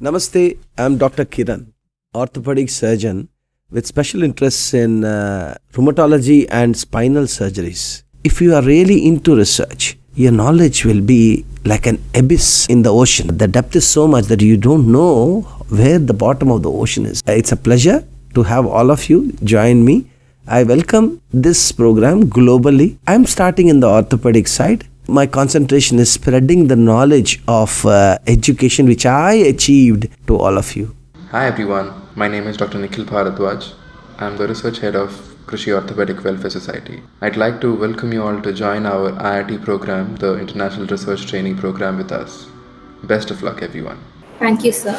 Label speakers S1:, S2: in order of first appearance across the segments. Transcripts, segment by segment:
S1: Namaste, I'm Dr. Kiran, orthopedic surgeon with special interests in rheumatology and spinal surgeries. If you are really into research, your knowledge will be like an abyss in the ocean. The depth is so much that you don't know where the bottom of the ocean is. It's a pleasure to have all of you join me. I welcome this program globally. I'm starting in the orthopedic side. My concentration is spreading the knowledge of education which I achieved to all of you.
S2: Hi everyone, my name is Dr. Nikhil Bharadwaj. I'm the research head of Krus Orthopedic Welfare Society. I'd like to welcome you all to join our IIT program, the International Research Training Program with us. Best of luck everyone.
S3: Thank you, sir.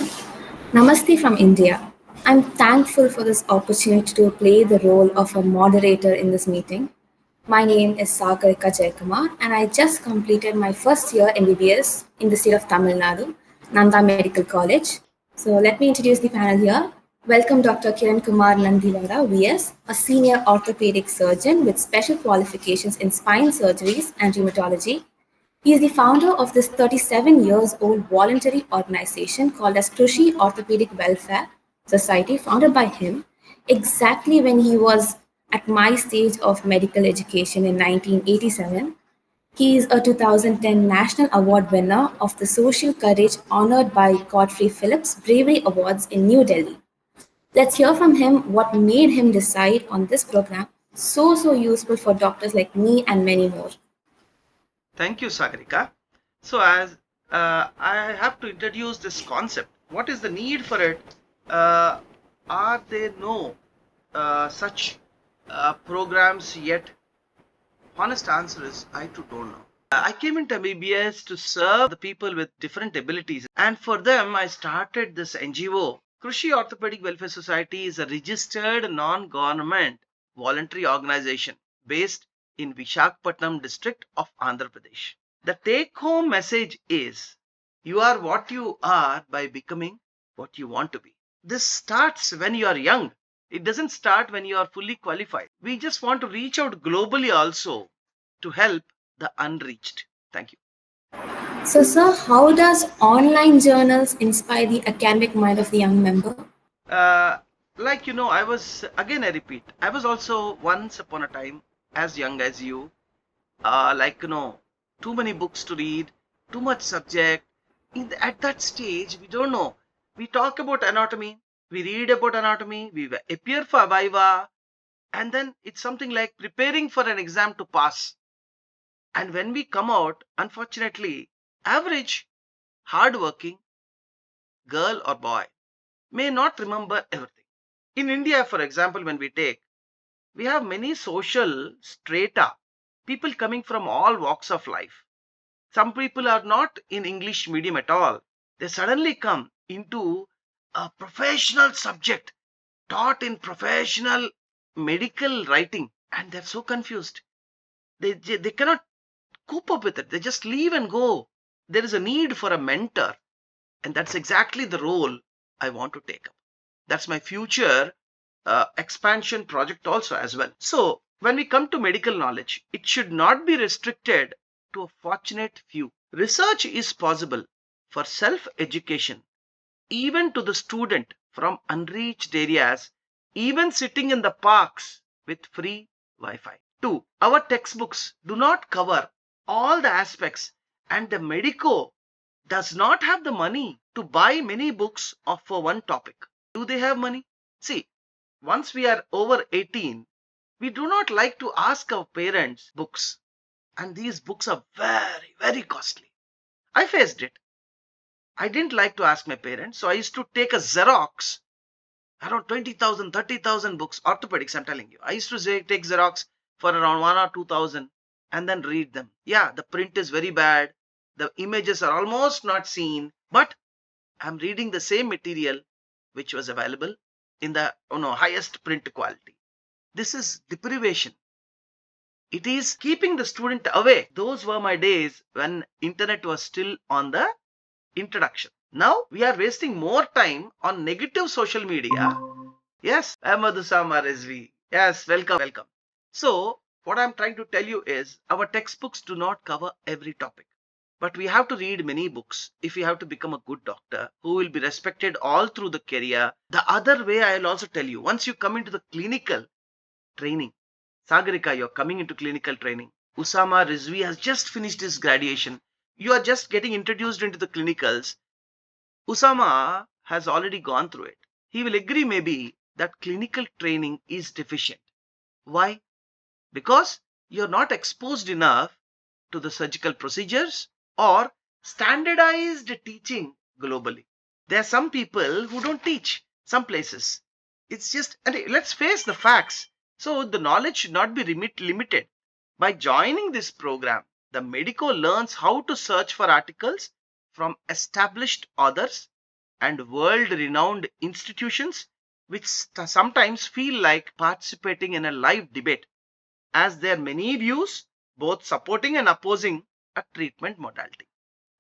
S3: Namaste from India. I'm thankful for this opportunity to play the role of a moderator in this meeting. My name is Sagarika Jayakumar, and I just completed my first year MBBS in the state of Tamil Nadu, Nanda Medical College. So let me introduce the panel here. Welcome Dr. Kiran Kumar Nandivada, VS, a senior orthopedic surgeon with special qualifications in spine surgeries and rheumatology. He is the founder of this 37 years old voluntary organization called as Krus Orthopedic Welfare Society, founded by him exactly when he was at my stage of medical education in 1987. He is a 2010 National Award winner of the Social Courage honored by Godfrey Phillips Bravery Awards in New Delhi. Let's hear from him what made him decide on this program so useful for doctors like me and many more.
S4: Thank you, Sagarika. So, as I have to introduce this concept, what is the need for it? Are there no such programs yet? Honest answer is I too don't know. I came into MBBS to serve the people with different abilities, and for them, I started this NGO. Krus Orthopedic Welfare Society is a registered non-government voluntary organization based in Visakhapatnam district of Andhra Pradesh. The take-home message is you are what you are by becoming what you want to be. This starts when you are young. It doesn't start when you are fully qualified. We just want to reach out globally also to help the unreached. Thank you.
S3: So, sir, how does online journals inspire the academic mind of the young member?
S4: Uh, I was, again, I repeat, I was also once upon a time as young as you, too many books to read, too much subject. At that stage, we don't know. We talk about anatomy, we read about anatomy, we appear for viva, and then it's something like preparing for an exam to pass. And when we come out, unfortunately, average, hardworking girl or boy may not remember everything. In India, for example, when we have many social strata, people coming from all walks of life. Some people are not in English medium at all. They suddenly come into a professional subject taught in professional medical writing, and they're so confused. They cannot cope up with it. They just leave and go. There is a need for a mentor, and that's exactly the role I want to take up. That's my future expansion project also as well. So when we come to medical knowledge, it should not be restricted to a fortunate few. Research is possible for self-education, even to the student from unreached areas, even sitting in the parks with free Wi-Fi. 2. Our textbooks do not cover all the aspects, and the medico does not have the money to buy many books for one topic. Do they have money? See, once we are over 18, we do not like to ask our parents books, and these books are very costly. I faced it. I didn't like to ask my parents, so I used to take a Xerox around 20,000, 30,000 books, orthopedics, I'm telling you. I used to take Xerox for around 1 or 2,000 and then read them. Yeah, the print is very bad. The images are almost not seen, but I'm reading the same material which was available in the highest print quality. This is deprivation. It is keeping the student away. Those were my days when internet was still on the introduction. Now we are wasting more time on negative social media. Yes, Ahmadu Samar SV. Yes, welcome. So what I'm trying to tell you is our textbooks do not cover every topic. But we have to read many books if we have to become a good doctor who will be respected all through the career. The other way, I'll also tell you, once you come into the clinical training, Sagarika, you're coming into clinical training. Usama Rizvi has just finished his graduation. You are just getting introduced into the clinicals. Usama has already gone through it. He will agree maybe that clinical training is deficient. Why? Because you're not exposed enough to the surgical procedures or standardized teaching globally. There are some people who don't teach some places. It's just, and let's face the facts. So the knowledge should not be limited. By joining this program, the medico learns how to search for articles from established authors and world-renowned institutions, which sometimes feel like participating in a live debate, as there are many views, both supporting and opposing a treatment modality.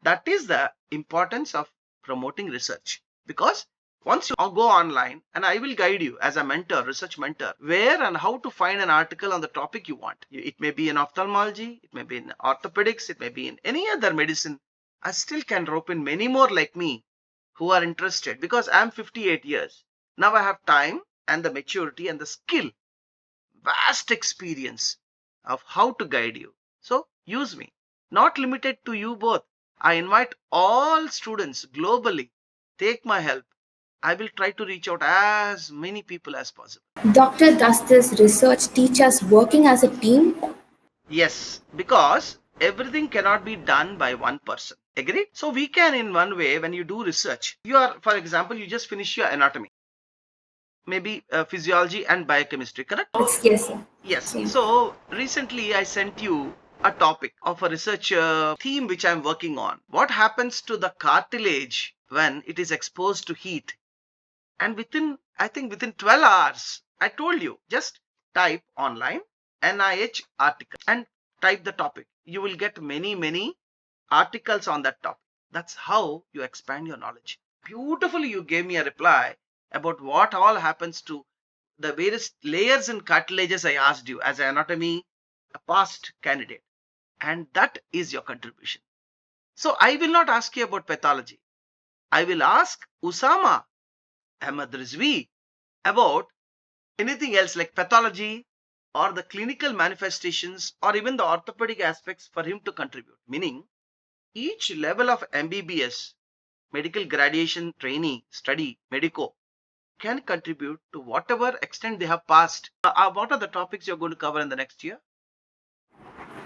S4: That is the importance of promoting research. Because once you go online, and I will guide you as a mentor, research mentor, where and how to find an article on the topic you want. It may be in ophthalmology, it may be in orthopedics, it may be in any other medicine. I still can rope in many more like me who are interested, because I'm 58 years. Now I have time and the maturity and the skill, vast experience of how to guide you. So use me. Not limited to you both. I invite all students globally. Take my help. I will try to reach out as many people as possible.
S3: Doctor, does this research teach us working as a team?
S4: Yes, because everything cannot be done by one person. Agreed? So we can, in one way, when you do research, you are, for example, you just finish your anatomy, maybe physiology and biochemistry, correct?
S3: Yes, sir.
S4: Yes.
S3: Same.
S4: So recently I sent you a topic of a research theme which I'm working on. What happens to the cartilage when it is exposed to heat? And I think within 12 hours, I told you, just type online NIH article and type the topic. You will get many articles on that topic. That's how you expand your knowledge. Beautifully, you gave me a reply about what all happens to the various layers and cartilages I asked you as an anatomy, a past candidate. And that is your contribution. So I will not ask you about pathology. I will ask Usama Ahmad Rizvi about anything else like pathology or the clinical manifestations or even the orthopedic aspects for him to contribute. Meaning, each level of MBBS, medical graduation, trainee, study, medico, can contribute to whatever extent they have passed. What are the topics you're going to cover in the next year?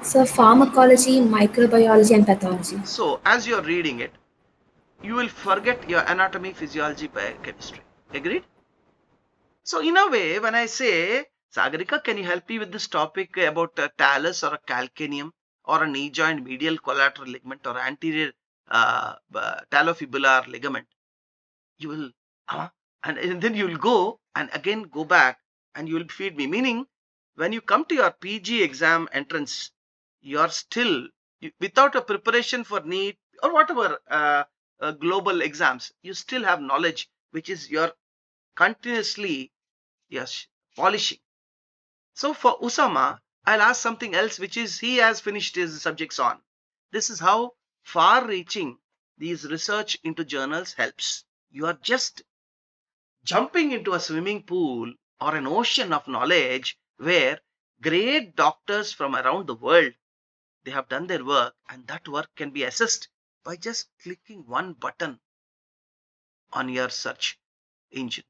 S3: So, pharmacology, microbiology, and pathology.
S4: So, as you're reading it, you will forget your anatomy, physiology, biochemistry. Agreed? So, in a way, when I say, Sagarika, can you help me with this topic about a talus or a calcaneum or a knee joint medial collateral ligament or anterior talofibular ligament? You will, and then you will go and again go back and you will feed me. Meaning, when you come to your PG exam entrance, you are still, without a preparation for NEET or whatever global exams, you still have knowledge, which is your continuously, yes, polishing. So for Usama, I'll ask something else, which is he has finished his subjects on. This is how far-reaching these research into journals helps. You are just jumping into a swimming pool or an ocean of knowledge where great doctors from around the world, they have done their work, and that work can be assessed by just clicking one button on your search engine.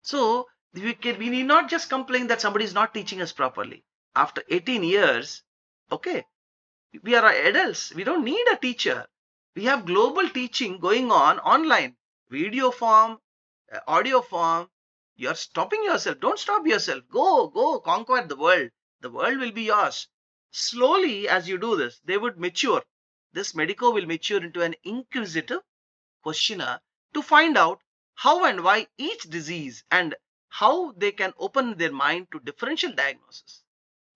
S4: So we need not just complain that somebody is not teaching us properly. After 18 years, okay, we are adults. We don't need a teacher. We have global teaching going on online, video form, audio form. You're stopping yourself. Don't stop yourself. Go conquer the world. The world will be yours. Slowly, as you do this, they would mature. This medico will mature into an inquisitive questioner to find out how and why each disease and how they can open their mind to differential diagnosis.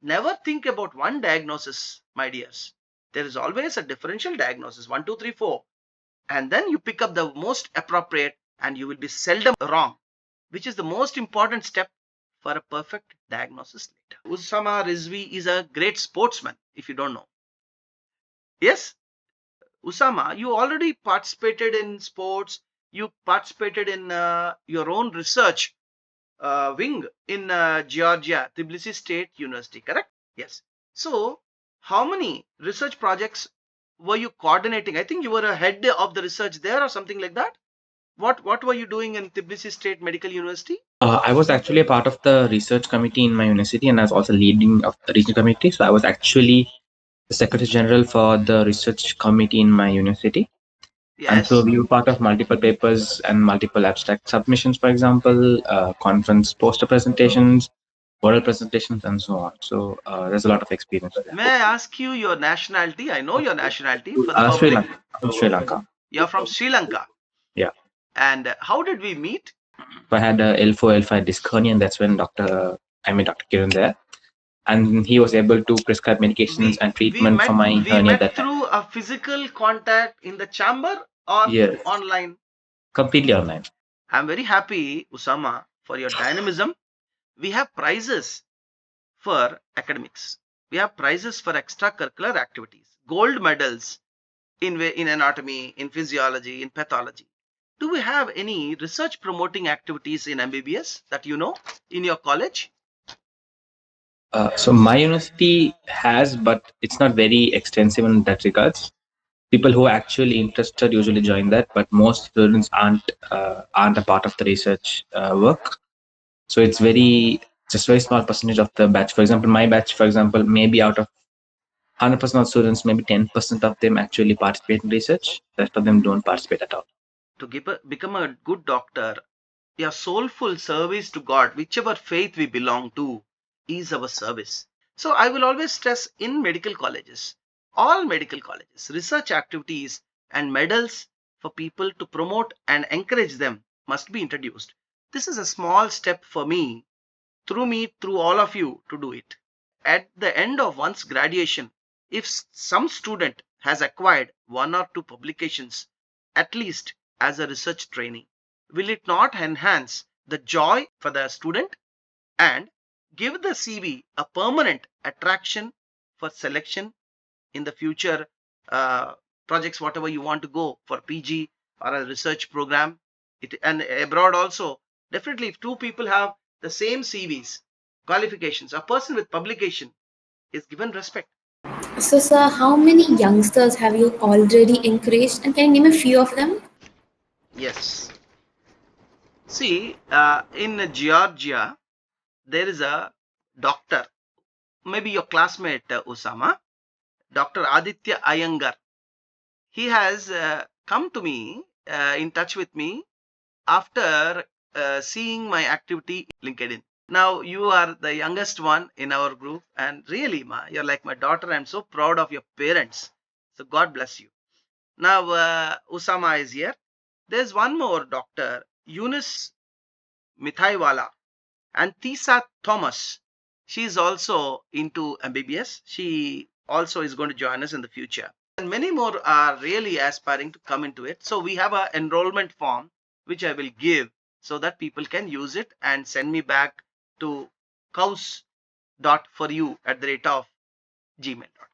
S4: Never think about one diagnosis, my dears. There is always a differential diagnosis, 1, 2, 3, 4. And then you pick up the most appropriate and you will be seldom wrong, which is the most important step for a perfect diagnosis later. Usama Rizvi is a great sportsman, if you don't know. Yes? Usama, you already participated in sports. You participated in your own research wing in Georgia, Tbilisi State University, correct? Yes. So, how many research projects were you coordinating? I think you were a head of the research there or something like that. What were you doing in Tbilisi State Medical University?
S5: I was actually a part of the research committee in my university, and I was also leading of the regional committee. So I was actually the Secretary General for the research committee in my university. And so
S4: Yes.
S5: we were part of multiple papers and multiple abstract submissions, for example, conference poster presentations, oral presentations, and so on. So there's a lot of experience there.
S4: May I ask you your nationality? I know your nationality for the
S5: Sri
S4: public.
S5: Lanka. Sri Lanka.
S4: You're from Sri Lanka.
S5: Yeah.
S4: And how did we meet?
S5: So I had a L4, L5 disc hernia, and that's when Dr. Kiran there. And he was able to prescribe medications and treatment for my hernia that time.
S4: Through a physical contact in the chamber or
S5: Yes.
S4: online?
S5: Completely online.
S4: I'm very happy, Usama, for your dynamism. We have prizes for academics. We have prizes for extracurricular activities. Gold medals in anatomy, in physiology, in pathology. Do we have any research promoting activities in MBBS that you know in your college?
S5: So my university has, but it's not very extensive in that regards. People who are actually interested usually join that, but most students aren't a part of the research work. So it's just very small percentage of the batch. For example, my batch, for example, maybe out of 100% of students, maybe 10% of them actually participate in research. The rest of them don't participate at all.
S4: To become a good doctor, your soulful service to God, whichever faith we belong to, is our service. So I will always stress in medical colleges, all medical colleges, research activities and medals for people to promote and encourage them must be introduced. This is a small step for me, through all of you to do it. At the end of one's graduation, if some student has acquired one or two publications, at least as a research trainee, will it not enhance the joy for the student and give the CV a permanent attraction for selection in the future projects, whatever you want to go for PG or a research program? And abroad also, definitely if two people have the same CVs, qualifications, a person with publication is given respect.
S3: So, sir, how many youngsters have you already encouraged, and can you name a few of them?
S4: Yes. See, in Georgia, there is a doctor, maybe your classmate Usama, Dr. Aditya Iyengar. He has come to me, in touch with me after seeing my activity in LinkedIn. Now you are the youngest one in our group, and really, you're like my daughter. I'm so proud of your parents. So God bless you. Now Usama is here. There's one more doctor, Eunice Mithaiwala, and Tisa Thomas. She's also into MBBS. She also is going to join us in the future. And many more are really aspiring to come into it. So we have an enrollment form which I will give so that people can use it and send me back to cows.foryou@gmail.com.